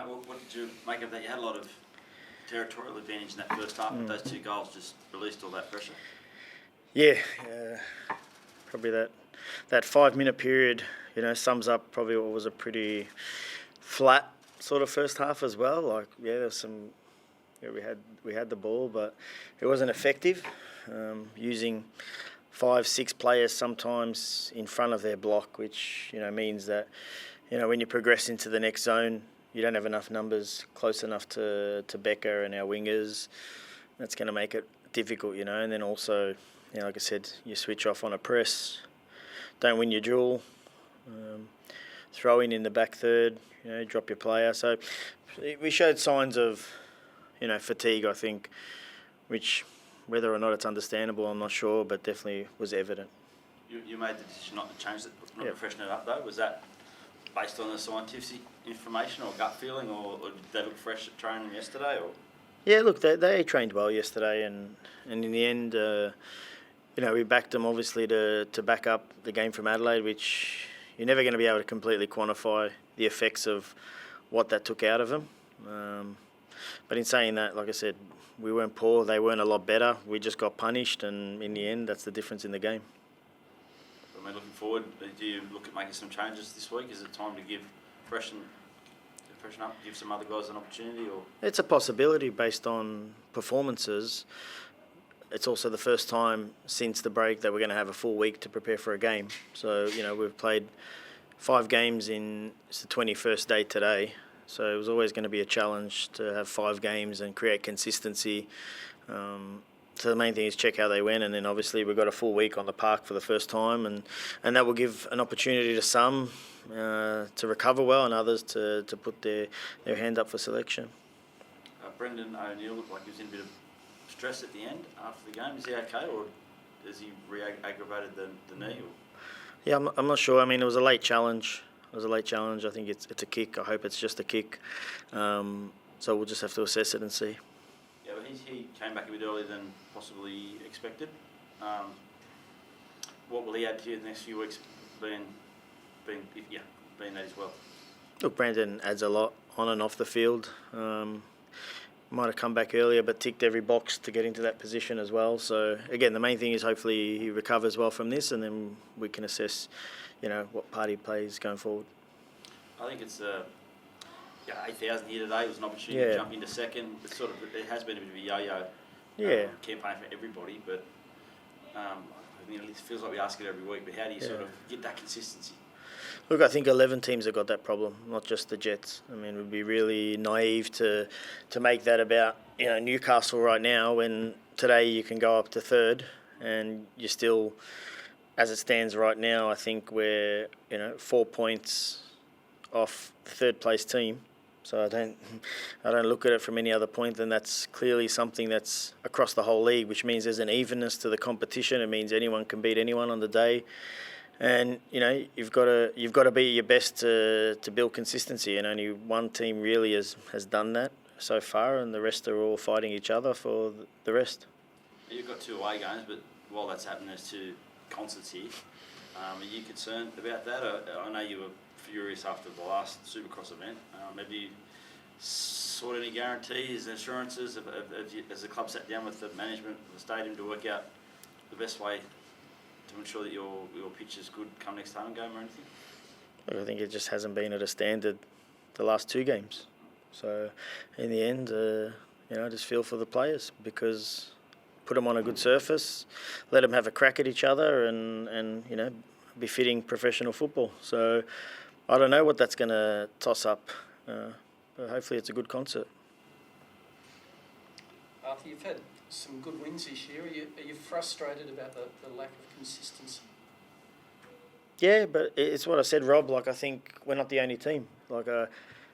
what did you make of that? You had a lot of territorial advantage in that first half, but those 2 goals just released all that pressure. Yeah, probably that 5-minute period, sums up probably what was a pretty flat sort of first half as well. Like, there's some, we had the ball, but it wasn't effective. Using 5-6 players sometimes in front of their block, which means that when you progress into the next zone, you don't have enough numbers close enough to Becker and our wingers. That's going to make it difficult, and then also, like I said, you switch off on a press, don't win your duel, throw in the back third, drop your player. So we showed signs of, fatigue, I think, which whether or not it's understandable, I'm not sure, but definitely was evident. You made the decision not to change it, not to freshen it up though. Was that based on the scientific information or gut feeling, or did they look fresh at training yesterday? Or yeah, look, they trained well yesterday, and in the end, we backed them obviously to back up the game from Adelaide, which you're never going to be able to completely quantify the effects of what that took out of them. But in saying that, like I said, we weren't poor, they weren't a lot better. We just got punished, and in the end, that's the difference in the game. I mean, looking forward, do you look at making some changes this week? Is it time to freshen up, give some other guys an opportunity? Or it's a possibility based on performances. It's also the first time since the break that we're going to have a full week to prepare for a game. So, we've played 5 games it's the 21st day today. So it was always going to be a challenge to have 5 games and create consistency. So the main thing is check how they went, and then obviously we've got a full week on the park for the first time, and that will give an opportunity to some to recover well and others to put their hand up for selection. Brendan ONeill looked like he was in a bit of stress at the end after the game. Is he okay, or has he aggravated the knee? Or? Yeah, I'm not sure. I mean, it was a late challenge. I think it's a kick. I hope it's just a kick. So we'll just have to assess it and see. Yeah, but he came back a bit earlier than possibly expected. What will he add to you the next few weeks, being that as well? Look, Brandon adds a lot on and off the field. Might have come back earlier, but ticked every box to get into that position as well. So again, the main thing is hopefully he recovers well from this, and then we can assess, what part he plays going forward. I think it's 8,000 here today. It was an opportunity to jump into second. It has been a bit of a yo-yo campaign for everybody, but it feels like we ask it every week. But how do you sort of get that consistency? Look, I think 11 teams have got that problem, not just the Jets. I mean, it would be really naive to make that about Newcastle right now, when today you can go up to third and you're still, as it stands right now, I think we're 4 points off the third place team. So I don't look at it from any other point than that's clearly something that's across the whole league, which means there's an evenness to the competition. It means anyone can beat anyone on the day. And you've got to be at your best to build consistency, and only one team really has done that so far, and the rest are all fighting each other for the rest. You've got 2 away games, but while that's happening, there's 2 concerts here. Are you concerned about that? I know you were furious after the last Supercross event. Have you sought any guarantees, assurances? Has the club sat down with the management of the stadium to work out the best way to ensure that your pitch is good come next home game or anything? Look, I think it just hasn't been at a standard the last 2 games. So in the end, I just feel for the players, because put them on a good surface, let them have a crack at each other, and be fitting professional football. So I don't know what that's going to toss up, but hopefully it's a good concert. Arthur, you've had some good wins this year. Are you frustrated about the lack of consistency? Yeah, but it's what I said, Rob. Like, I think we're not the only team. Like, I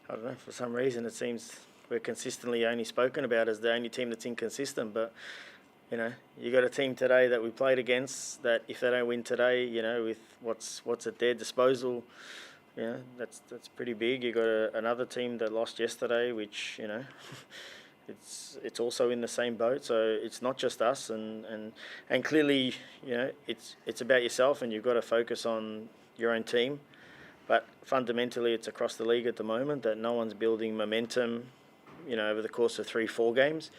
don't know, for some reason it seems we're consistently only spoken about as the only team that's inconsistent. But, you got a team today that we played against that if they don't win today, with what's at their disposal, that's pretty big. You got another team that lost yesterday, which, it's also in the same boat. So it's not just us, and clearly, it's about yourself, and you've got to focus on your own team. But fundamentally, it's across the league at the moment that no one's building momentum, over the course of 3-4 games,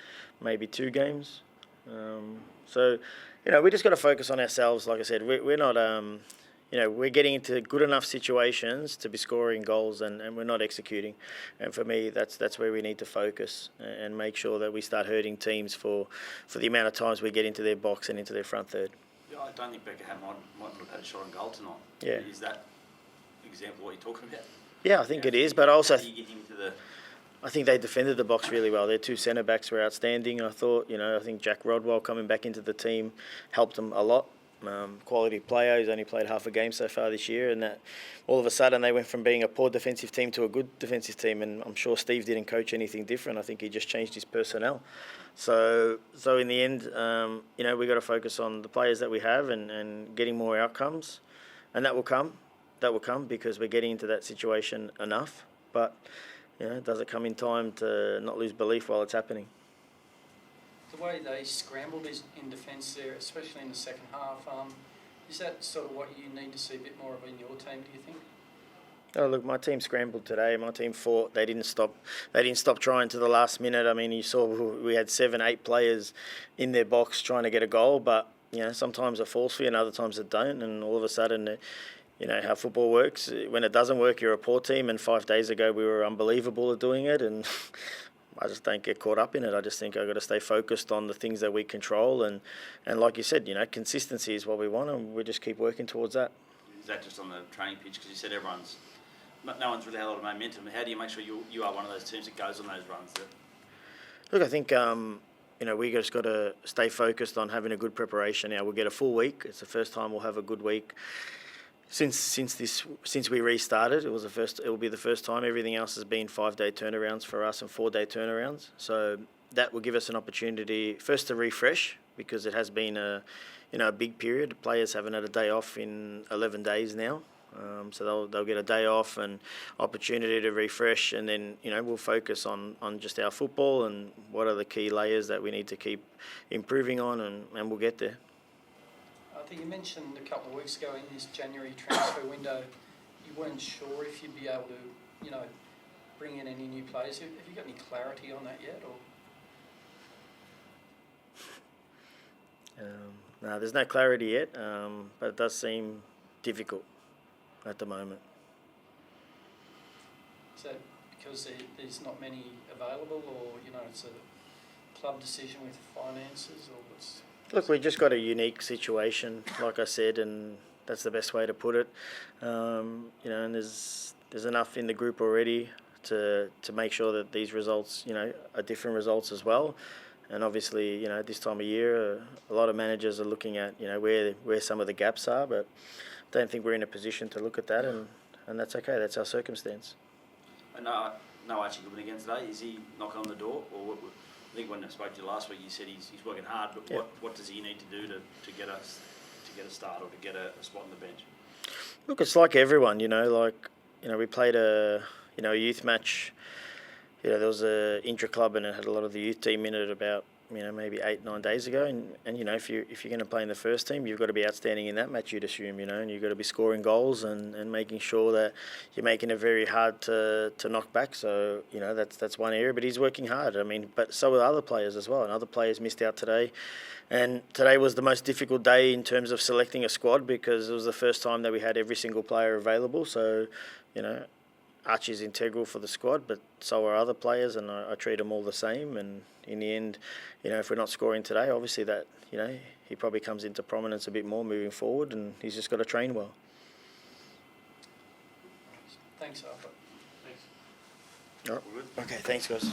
maybe 2 games. So, we just got to focus on ourselves. Like I said, we're not, we're getting into good enough situations to be scoring goals, and we're not executing. And for me, that's where we need to focus and make sure that we start hurting teams for the amount of times we get into their box and into their front third. Yeah, I don't think Becca might have had a shot on goal tonight. Yeah. Is that example of what you're talking about? Yeah, I think it is, but also How do you get him to the... I think they defended the box really well. Their 2 centre-backs were outstanding, I thought. I think Jack Rodwell coming back into the team helped them a lot. Quality player. He's only played half a game so far this year, and that all of a sudden they went from being a poor defensive team to a good defensive team, and I'm sure Steve didn't coach anything different. I think he just changed his personnel. So in the end, we got to focus on the players that we have and getting more outcomes, and that will come. That will come because we're getting into that situation enough. But does it come in time to not lose belief while it's happening? The way they scrambled in defence there, especially in the second half, is that sort of what you need to see a bit more of in your team, do you think? Oh, look, my team scrambled today. My team fought. They didn't stop. They didn't stop trying to the last minute. I mean, you saw we had 7-8 players in their box trying to get a goal, but sometimes it falls for you and other times it don't, and all of a sudden, how football works. When it doesn't work, you're a poor team, and 5 days ago we were unbelievable at doing it, and I just don't get caught up in it. I just think I've got to stay focused on the things that we control, and like you said, consistency is what we want, and we just keep working towards that. Is that just on the training pitch? Because you said no one's really had a lot of momentum. How do you make sure you are one of those teams that goes on those runs? Look, I think we just got to stay focused on having a good preparation. Now we'll get a full week. It's the first time we'll have a good week since we restarted. It will be the first time. Everything else has been 5-day turnarounds for us and 4-day turnarounds. So that will give us an opportunity first to refresh, because it has been a big period. The players haven't had a day off in 11 days now. So they'll get a day off and opportunity to refresh, and then we'll focus on just our football and what are the key layers that we need to keep improving on, and we'll get there. I think you mentioned a couple of weeks ago in this January transfer window, you weren't sure if you'd be able to, bring in any new players. Have you got any clarity on that yet? Or? No, there's no clarity yet, but it does seem difficult at the moment. Is that because there's not many available, or it's a club decision with finances, or what's? Look, we just got a unique situation, like I said, and that's the best way to put it. And there's enough in the group already to make sure that these results, are different results as well. And obviously, this time of year, a lot of managers are looking at, where some of the gaps are, but I don't think we're in a position to look at that, and that's okay. That's our circumstance. And no Archie Goodman again today. Is he knocking on the door, or what? I think when I spoke to you last week, you said he's working hard, but yeah. What does he need to do to get us to get a start or to get a spot on the bench? Look, it's like everyone, we played a youth match. There was a intra-club and it had a lot of the youth team in it about, maybe 8-9 days ago. And if you're going to play in the first team, you've got to be outstanding in that match, you'd assume, and you've got to be scoring goals and making sure that you're making it very hard to knock back. So, that's one area. But he's working hard. But so are other players as well. And other players missed out today. And today was the most difficult day in terms of selecting a squad, because it was the first time that we had every single player available. So, Archie's integral for the squad, but so are other players, and I treat them all the same. And in the end, if we're not scoring today, obviously that, he probably comes into prominence a bit more moving forward, and he's just got to train well. Thanks, Arthur. Thanks. All right. Okay, thanks, guys.